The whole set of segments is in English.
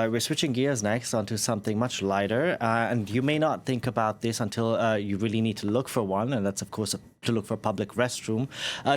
We're switching gears next onto something much lighter, and you may not think about this until you really need to look for one, and that's, of course, to look for a public restroom.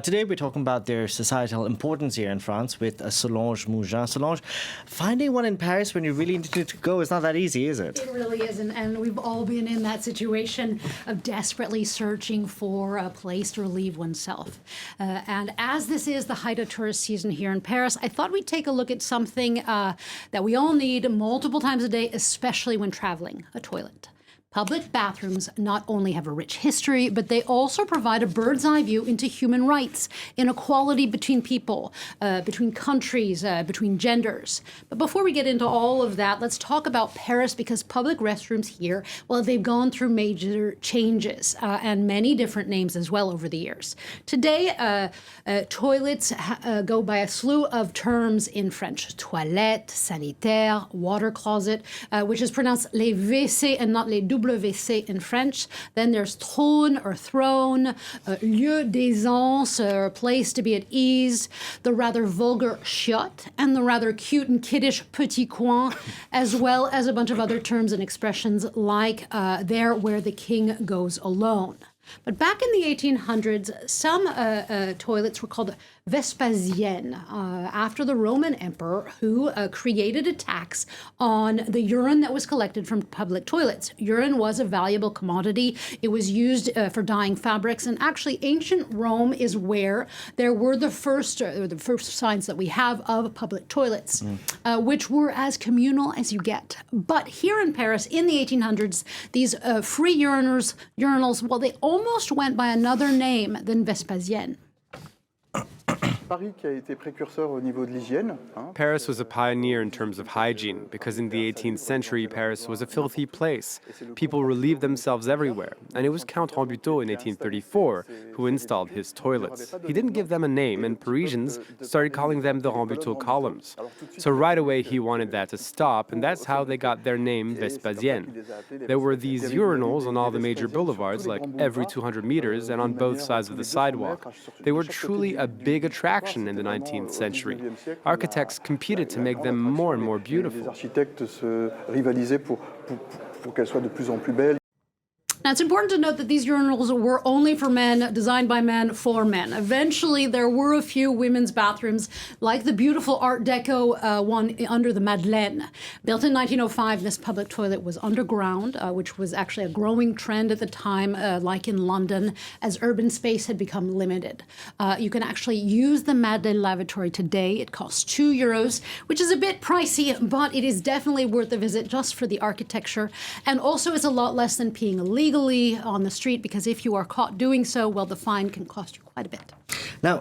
Today, we're talking about their societal importance here in France with Solange Mougin. Solange, finding one in Paris when you really need to go is not that easy, is it? It really isn't, and we've all been in that situation of desperately searching for a place to relieve oneself. And as this is the height of tourist season here in Paris, I thought we'd take a look at something that we all need multiple times a day, especially when traveling: a toilet. Public bathrooms not only have a rich history, but they also provide a bird's eye view into human rights, inequality between people, between countries, between genders. But before we get into all of that, let's talk about Paris, because public restrooms here, well, they've gone through major changes and many different names as well over the years. Today, toilets go by a slew of terms in French: toilette, sanitaire, water closet, which is pronounced les WC and not les WC in French. Then there's trône or throne, lieu d'aisance, or place to be at ease, the rather vulgar chiotte, and the rather cute and kiddish petit coin, as well as a bunch of other terms and expressions like there where the king goes alone. But back in the 1800s, some toilets were called Vespasiennes, after the Roman emperor who created a tax on the urine that was collected from public toilets. Urine was a valuable commodity. It was used for dyeing fabrics, and actually ancient Rome is where there were the first signs that we have of public toilets, which were as communal as you get. But here in Paris in the 1800s, these free urinals, well, they almost went by another name than Vespasienne. Paris was a pioneer in terms of hygiene, because in the 18th century, Paris was a filthy place. People relieved themselves everywhere, and it was Count Rambuteau in 1834 who installed his toilets. He didn't give them a name, and Parisians started calling them the Rambuteau columns. So right away he wanted that to stop, and that's how they got their name Vespasienne. There were these urinals on all the major boulevards, like every 200 meters, and on both sides of the sidewalk. They were truly a big attraction in the 19th century. Architects competed to make them more and more beautiful. Now, it's important to note that these urinals were only for men, designed by men, for men. Eventually, there were a few women's bathrooms, like the beautiful Art Deco one under the Madeleine. Built in 1905, this public toilet was underground, which was actually a growing trend at the time, like in London, as urban space had become limited. You can actually use the Madeleine lavatory today. It costs €2, which is a bit pricey, but it is definitely worth a visit just for the architecture. And also, it's a lot less than peeing illegally on the street, because if you are caught doing so, well, the fine can cost you quite a bit. Now,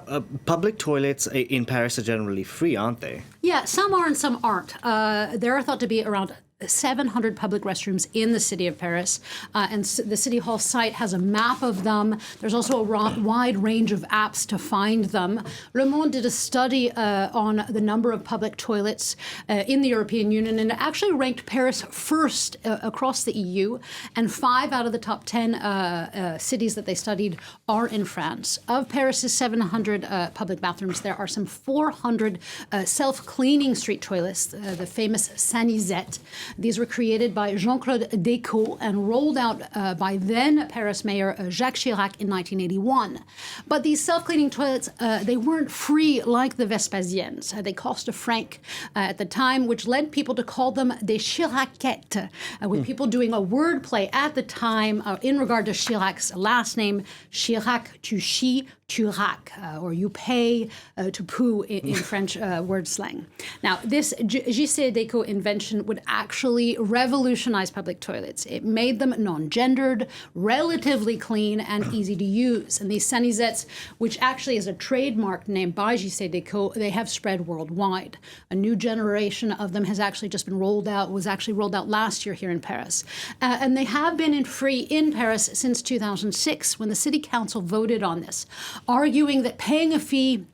public toilets in Paris are generally free, aren't they? Yeah, some are and some aren't. There are thought to be around 700 public restrooms in the city of Paris, and the City Hall site has a map of them. There's also a wide range of apps to find them. Le Monde did a study on the number of public toilets in the European Union, and it actually ranked Paris first across the EU, and 5 out of the top 10 cities that they studied are in France. Of Paris's 700 public bathrooms, there are some 400 self-cleaning street toilets, the famous Sanisette. These were created by Jean-Claude Decaux and rolled out by then Paris Mayor Jacques Chirac in 1981. But these self-cleaning toilets, they weren't free like the Vespasiennes. They cost a franc at the time, which led people to call them des Chiracettes, with people doing a word play at the time in regard to Chirac's last name, Chirac, tu chies, tu rac, or you pay to poo in French word slang. Now, this J.C. Decaux invention would actually revolutionize public toilets. It made them non-gendered, relatively clean, and easy to use. And these Sanisettes, which actually is a trademark name by J.C. Decaux, they have spread worldwide. A new generation of them has actually just been rolled out, was actually rolled out last year here in Paris. And they have been free in Paris since 2006, when the city council voted on this, arguing that paying a fee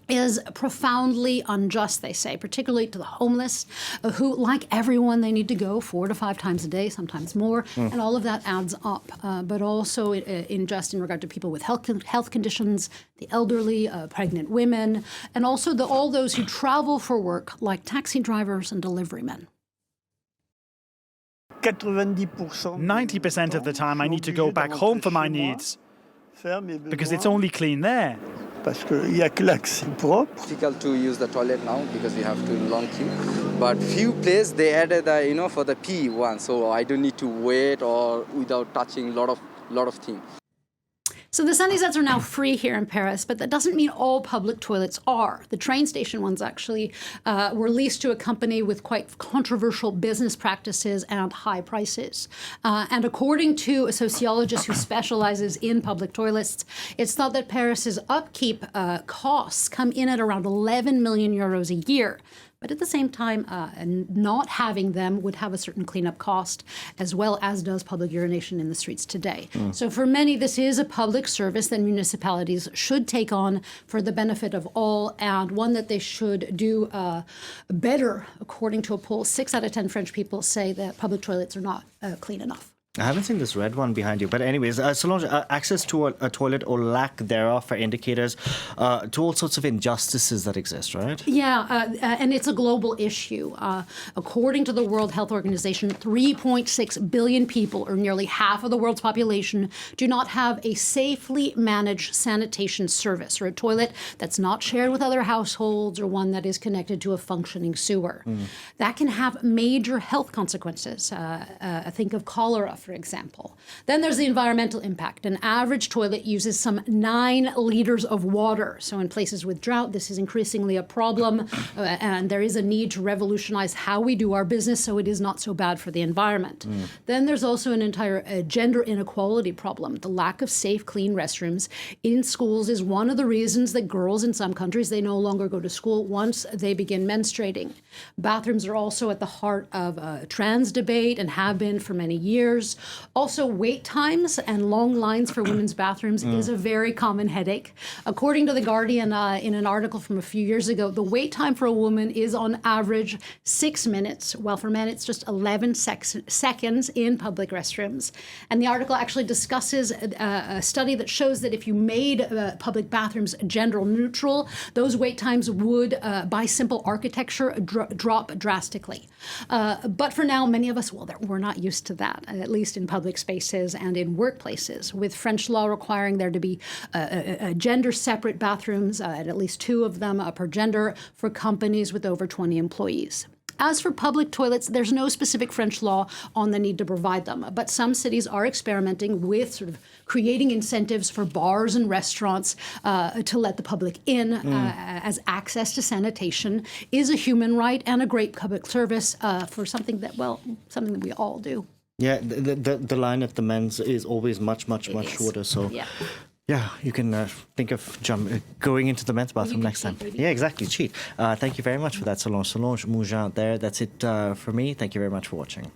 is profoundly unjust, they say, particularly to the homeless, who, like everyone, they need to go 4 to 5 times a day, sometimes more, and all of that adds up. But also unjust in regard to people with health conditions, the elderly, pregnant women, and also all those who travel for work, like taxi drivers and deliverymen. 90% of the time I need to go back home for my needs because it's only clean there. Difficult to use the toilet now because we have to long queue. But few places they added, for the pee one, so I don't need to wait or without touching lot of things. So the Sanisettes are now free here in Paris, but that doesn't mean all public toilets are. The train station ones actually were leased to a company with quite controversial business practices and high prices. And according to a sociologist who specializes in public toilets, it's thought that Paris's upkeep costs come in at around 11 million euros a year. But at the same time, not having them would have a certain cleanup cost, as well as does public urination in the streets today. So for many, this is a public service that municipalities should take on for the benefit of all, and one that they should do better. According to a poll, 6 out of 10 French people say that public toilets are not clean enough. I haven't seen this red one behind you, but anyways, Solange, access to a toilet or lack thereof are indicators to all sorts of injustices that exist, right? Yeah, and it's a global issue. According to the World Health Organization, 3.6 billion people, or nearly half of the world's population, do not have a safely managed sanitation service, or a toilet that's not shared with other households, or one that is connected to a functioning sewer. That can have major health consequences. Think of cholera, for example. Then there's the environmental impact. An average toilet uses some 9 liters of water. So in places with drought, this is increasingly a problem, and there is a need to revolutionize how we do our business so it is not so bad for the environment. Then there's also an entire gender inequality problem. The lack of safe, clean restrooms in schools is one of the reasons that girls in some countries, they no longer go to school once they begin menstruating. Bathrooms are also at the heart of a trans debate and have been for many years. Also, wait times and long lines for women's bathrooms is a very common headache. According to The Guardian, in an article from a few years ago, the wait time for a woman is on average 6 minutes, while for men it's just 11 seconds in public restrooms. And the article actually discusses a study that shows that if you made public bathrooms gender neutral, those wait times would, by simple architecture, drop drastically. But for now, many of us, we're not used to that, at least in public spaces and in workplaces, with French law requiring there to be gender-separate bathrooms, at least 2 of them per gender, for companies with over 20 employees. As for public toilets, there's no specific French law on the need to provide them, but some cities are experimenting with sort of creating incentives for bars and restaurants to let the public in, as access to sanitation is a human right and a great public service for something that we all do. Yeah, the line at the men's is always much shorter. So yeah, you can think of going into the men's bathroom next time. Maybe. Yeah, exactly. Cheat. Thank you very much for that, Solange Mougin there. That's it for me. Thank you very much for watching.